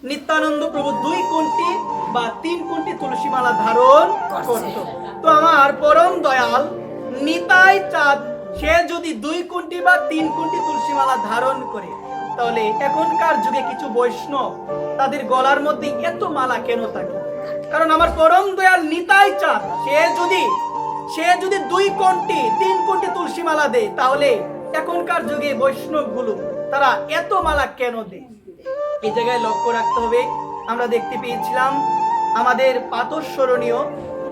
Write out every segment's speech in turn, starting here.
নিত্যানন্দ প্রভু 2 কোটি বা 3 কোটি তুলসী মালা ধারণ করত। তো আমার পরম দয়াল নিতাই চাঁদ সে যদি 2 কোটি বা 3 কোটি তুলসী মালা ধারণ করে, তাহলে এখনকার যুগে কিছু বৈষ্ণব তাদের গলার মধ্যে এত মালা কেন থাকে? কারণ আমার পরম দয়াল নিতাই চাঁদ সে যদি 2 কোটি 3 কোটি তুলসী মালা দেয়, তাহলে এখনকার যুগে বৈষ্ণব গুলো তারা এত মালা কেন দেয়? এই জায়গায় লক্ষ্য রাখতে হবে। আমরা দেখতে পেয়েছিলাম আমাদের পাতস্মরণীয়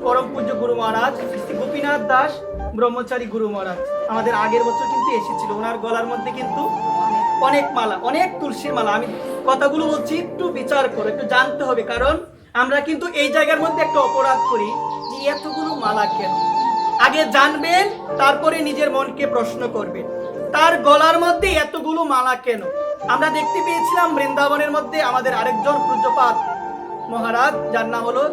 পরম পূজ্য গুরু মহারাজ শ্রী গোপীনাথ দাস ব্রহ্মচারী গুরু মহারাজ আমাদের আগের বছর কিন্তু এসেছিল। ওনার গলার মধ্যে কিন্তু অনেক মালা, অনেক তুলসীর মালা। আমি কথাগুলো বলছি, একটু বিচার করো, একটু জানতে হবে। কারণ আমরা কিন্তু এই জায়গার মধ্যে একটা অপরাধ করি যে এতগুলো মালা কেন। আগে জানবেন, তারপরে নিজের মনকে প্রশ্ন করবেন, তার গলার মধ্যে এতগুলো মালা কেন। আমরা দেখতে পেয়েছিলাম বৃন্দাবনের মধ্যে আমাদের আরেকজন পূজ্যপাত মহারাজ, যার নাম হলো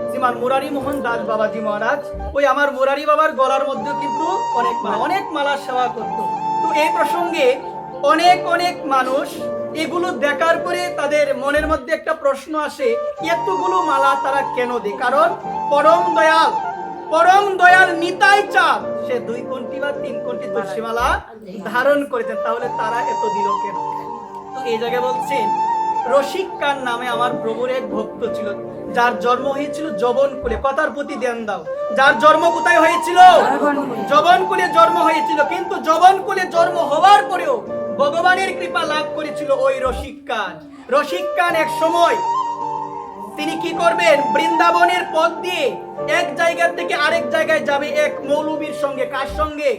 শ্রীমান মুরারি মোহন দাস বাবাজি মহারাজ। ওই আমার মুরারি বাবার গলার মধ্যে কিন্তু অনেক মালা সেবা করত। তো এই প্রসঙ্গে অনেক মানুষ এগুলো দেখার পরে তাদের মনের মধ্যে একটা প্রশ্ন আসে, এতগুলো মালা তারা কেন দেয়? কারণ পরম দয়াল নিতাই চাঁদ সে 2 কোটি বা 3 কোটি তুলসী মালা ধারণ করেছেন, তাহলে তারা এত দিল কেন? তো এই জায়গায় বলছেন, রসিককান নামে আমার প্রভুর এক ভক্ত ছিল, যার জন্ম হয়েছিল যবনকুলে। কথার প্রতি ধ্যান দাও। যার জন্ম কোথায় হয়েছিল? যবনকুলে জন্ম হয়েছিল। কিন্তু যবনকুলে জন্ম হওয়ার পরেও ভগবানের কৃপা লাভ করেছিল ওই রসিককান এক সময় তিনি কি করবেন? বৃন্দাবনের পথ দিয়ে এক জায়গা থেকে আরেক জায়গায় যাবে এক মৌলবীর সঙ্গে। কার সঙ্গে?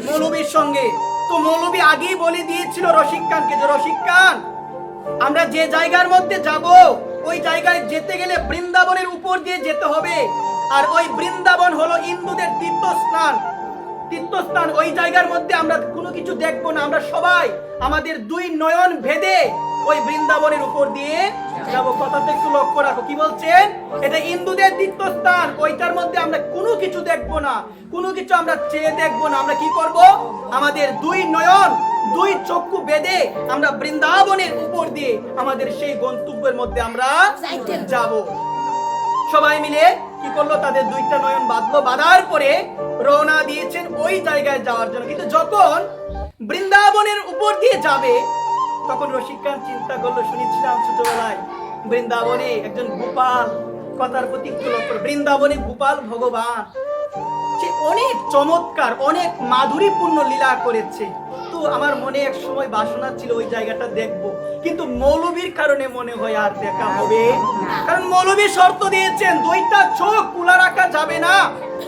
মৌলবীর সঙ্গে। তো মৌলবী আগেই বলে দিয়েছিল রসিককানকে যে, রসিককান, আমরা যে জায়গার মধ্যে যাব ওই জায়গায় যেতে গেলে বৃন্দাবনের উপর দিয়ে যেতে হবে। আর ওই বৃন্দাবন হলো হিন্দুদের তীর্থস্থান। ওই জায়গার মধ্যে আমরা কোনো কিছু দেখবো না। আমরা সবাই আমাদের 2 নয়ন ভেদে ওই বৃন্দাবনের উপর দিয়ে যাব। কথাটা একটু লক্ষ্য রাখো। কি বলছেন? এটা হিন্দুদের তীর্থস্থান, ওইটার মধ্যে আমরা কোনো কিছু দেখবো না, কোনো কিছু আমরা চেয়ে দেখবো না। আমরা কি করব? আমাদের 2 নয়ন 2 চক্ষু বেঁধে আমরা বৃন্দাবনের উপর দিয়ে আমাদের সেই গন্তব্যের মধ্যে আমরা যাব। সবাই মিলে কি করলো? তাদের 2টা নয়ন বাঁধলো। বাঁধার পরে রওনা দিয়েছেন ওই জায়গায় যাওয়ার জন্য। কিন্তু যখন বৃন্দাবনের উপর দিয়ে যাবে, তখন রসিককান চিন্তা করলো, শুনেছিলাম ছোটবেলায় বৃন্দাবনে একজন গোপাল, কথার প্রতি একটু লক্ষ্য, বৃন্দাবনে গোপাল ভগবান সে অনেক চমৎকার, অনেক মাধুরীপূর্ণ লীলা করেছে। তো আমার মনে এক সময় বাসনা ছিল ওই জায়গাটা দেখবো, কিন্তু মৌলবীর কারণে মনে হয় আর দেখা হবে। কারণ মৌলবী শর্ত দিয়েছেন 2টা চোখ খোলা রাখা যাবে না।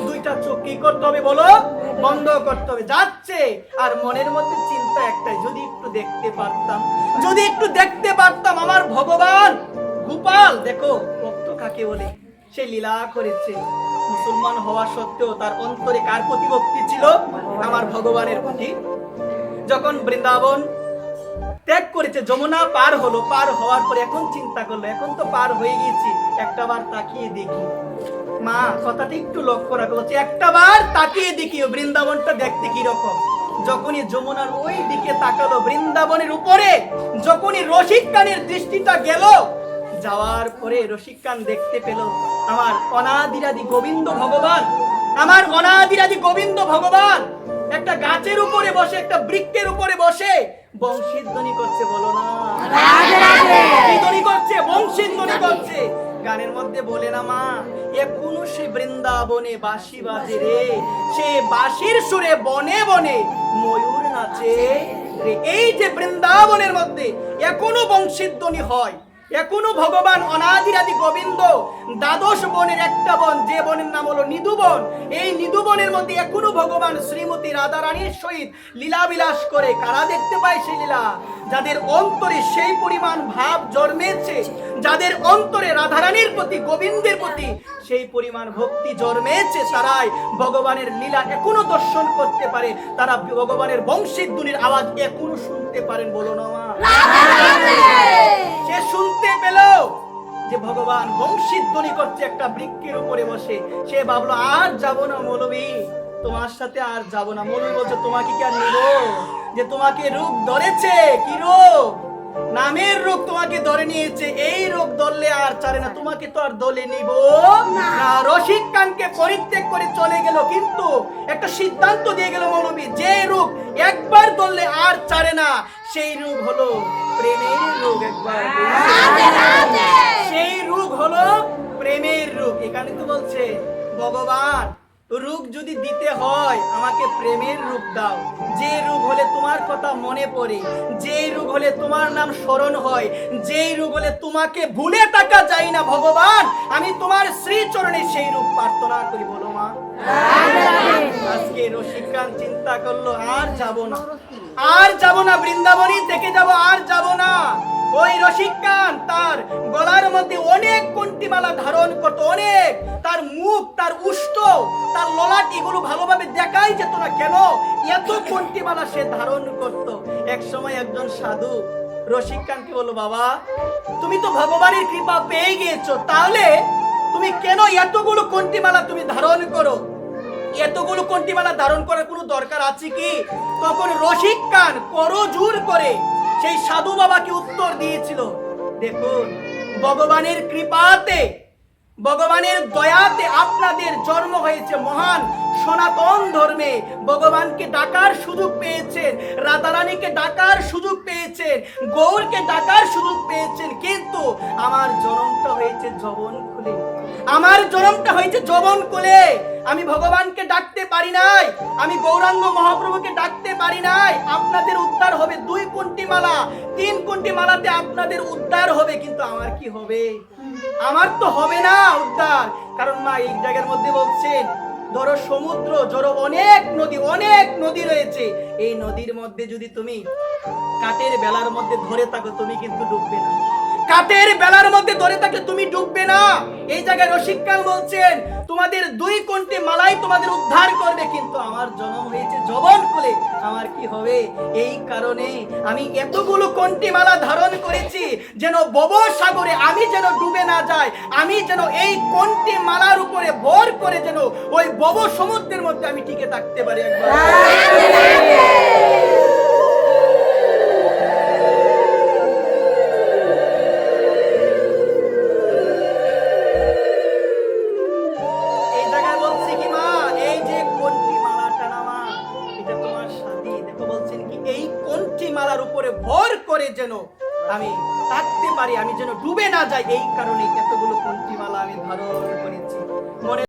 2টা চোখ কি করতে হবে বলো? বন্ধ করতে হবে। যাচ্ছে আর মনের মধ্যে চিন্তা একটাই, যদি একটু দেখতে পারতাম আমার ভগবান গোপাল। দেখো ভক্ত কাকে বলে, সে লীলা করেছে। মুসলমান হওয়া সত্ত্বেও তার অন্তরে কার প্রতি ভক্তি ছিল? আমার ভগবানের প্রতি। যখন বৃন্দাবন ত্যাগ করেছে, যমুনা পার হলো, পার হওয়ার পরে এখন চিন্তা করলো, এখন তো পার হয়ে গেছি, একটাবার তাকিয়ে দেখি। মা, কথাটা একটু লক্ষ্য রাখো, একটাবার তাকিয়ে দেখি বৃন্দাবনটা দেখতে কি রকম। যখনই যমুনার ওই দিকে তাকালো, বৃন্দাবনের উপরে যখনই রসিককানের দৃষ্টিটা গেল, যাওয়ার পরে রসিককান দেখতে পেল আমার অনাদিরাদি গোবিন্দ ভগবান একটা গাছের উপরে বসে, একটা বৃক্ষের উপরে বসে বংশীর ধ্বনি করছে। বলো না কি ধ্বনি করছে? বংশীর ধ্বনি করছে। গানের মধ্যে বলে না মা, এখনো সে বৃন্দাবনে বাঁশি বাজে রে, সে বাঁশির সুরে বনে বনে ময়ূর নাচে রে। এই যে বৃন্দাবনের মধ্যে এখনো বংশীর ধ্বনি হয়, এখনো ভগবান অনাদিরাদি গোবিন্দ 12 বনের একটা বন, যে বনের নাম হলো নিধুবন। এই নিধুবনের মধ্যে এখনো ভগবান শ্রীমতী রাধা রানীর সহিত লীলা বিলাস করে। কারা দেখতে পায় সেই লীলা? যাদের অন্তরে সেই পরিমাণ ভাব জন্মেছে, যাদের অন্তরে রাধারানীর প্রতি, গোবিন্দের প্রতি সেই পরিমাণ ভক্তি জন্মেছে, তারাই ভগবানের লীলা এখনো দর্শন করতে পারে। তারা ভগবানের বংশীর ধ্বনির আওয়াজ এখনো শুনতে পারেন। বলো না মা? সে শুনতে পেল যে ভগবান বংশীর ধ্বনি করছে একটা বৃক্ষের উপরে বসে। সে ভাবলো, আর যাব না মৌলবী, তোমার সাথে আর যাব না। মৌলবী বলছে, তোমাকে কি আর নিব? যে তোমাকে রূপ ধরেছে, কি রূপ? নামের রোগ তোমাকে ধরে নিয়েছে, এই রোগ ধরলে আর ছাড়ে না, তোমাকে তো আর দলে নিব না। রসিক খানকে পরিত্যাগ করে চলে গেল, কিন্তু একটা সিদ্ধান্ত দিয়ে গেল মৌলবী, যে রোগ একবার ধরলে আর ছাড়ে না, সেই রোগ হলো প্রেমের রোগ। একবার সেই রোগ হলো প্রেমের রোগ। এখানে তো বলছে ভগবান, রূপ যদি দিতে হয় আমাকে প্রেমের রূপ দাও, যে রূপ হলে তোমার কথা মনে পড়ে, যে রূপ হলে তোমার নাম স্মরণ হয়, যে রূপ হলে তোমাকে ভুলে থাকা যায় না। ভগবান, আমি তোমার শ্রীচরণে সেই রূপ প্রার্থনা করি, বলো মা। আজকে রসিক খান চিন্তা করলো, আর যাব না, আর যাব না, বৃন্দাবনই থেকে যাব, আর যাব না। ওই রসিক খান তার গলার মধ্যে অনেক কণ্ঠিমালা ধারণ করত, অনেক, তার মুখ, তার উষ্ঠ, তার ললাট, এগুলো ভালোভাবে দেখাই যেত না, কেন এত কণ্ঠিমালা সে ধারণ করত। এক সময় একজন সাধু রসিক খানকে বলল, বাবা তুমি তো ভগবানের কৃপা পেয়ে গিয়েছো, তাহলে তুমি কেন এতগুলো কণ্ঠিমালা তুমি ধারণ করো? এতগুলো কণ্ঠিমালা ধারণ করার কোনো দরকার আছে কি? তখন রসিক খান করজোর করে সেই সাধু বাবাকে উত্তর দিয়েছিল, দেখুন, ভগবানের কৃপাতে, ভগবানের দয়াতে আপনাদের জন্ম হয়েছে মহান সনাতন ধর্মে, ভগবানকে ডাকার সুযোগ পেয়েছেন, রাধারানীকে ডাকার সুযোগ পেয়েছেন, গৌরকে ডাকার সুযোগ পেয়েছেন, কিন্তু আমার জন্মটা হয়েছে যৌবন কুলে, আমার জন্মটা হয়েছে যৌবন কুলে। আমি ভগবানকে ডাকতে পারি নাই, আমি গৌরাঙ্গ মহাপ্রভুকে ডাকতে পারি নাই। আপনাদের উদ্ধার হবে 2 কণ্ঠিমালা, 3 কণ্ঠিমালাতে আপনাদের উদ্ধার হবে, কিন্তু আমার কি হবে? আমার তো হবে না উদ্ধার। কারণ মা এই জায়গার মধ্যে বলছেন, ধরো সমুদ্র, ধরো অনেক নদী রয়েছে, এই নদীর মধ্যে যদি তুমি কাঠের বেলার মধ্যে ধরে থাকো, তুমি কিন্তু ডুববে না, কাঠের বেলার মধ্যে ধরে থাকলে তুমি ডুববে না। এই জায়গায় রসিক খান বলছেন, তোমাদের 2 কণ্ঠে মালাই তোমাদের উদ্ধার করবে, কিন্তু আমার জন্ম হয়েছে যৌবন কুলে, আমার কি হবে? এই কারণে আমি এতগুলো কণ্ঠে মালা ধারণ করেছি, যেন ভব সাগরে আমি যেন ডুবে না যাই, আমি যেন এই কণ্ঠে মালার উপরে ভর করে যেন ওই ভব সমুদ্রের মধ্যে আমি টিকে থাকতে পারি। একবার মালার উপরে ভর করে যেন আমি থাকতে পারি, আমি যেন ডুবে না যাই, এই কারণে এতগুলো কণ্ঠিমালা আমি ধারণ করেছি। মনে